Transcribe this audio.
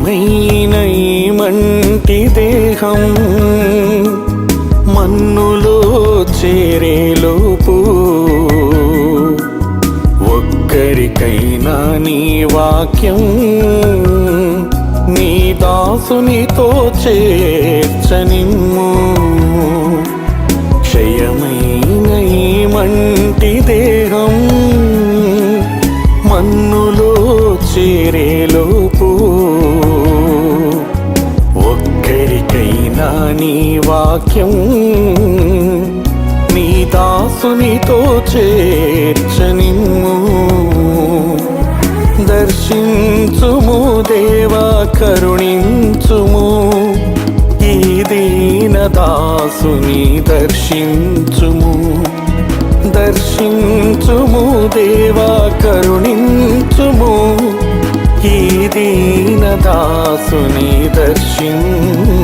క్షయమైన ఈ మంటి దేహం మన్నులో చేరేలోపు ఒక్కరికైనా నీ వాక్యం నీ దాసునితో చేర్చనిమ్ము. క్షయమైన ఈ మంటి దేహం మన్నులో చేరేలోపు ఒక్కరికైనా నీ వాక్యం నీ దాసునితో చేర్చనిమ్ము. దర్శించుము దేవా, కరుణించుము ఈ దీన దాసుని దర్శించుము. దర్శించుము దేవా, కరుణించుము ఈ దీన దాసుని దర్శించుము.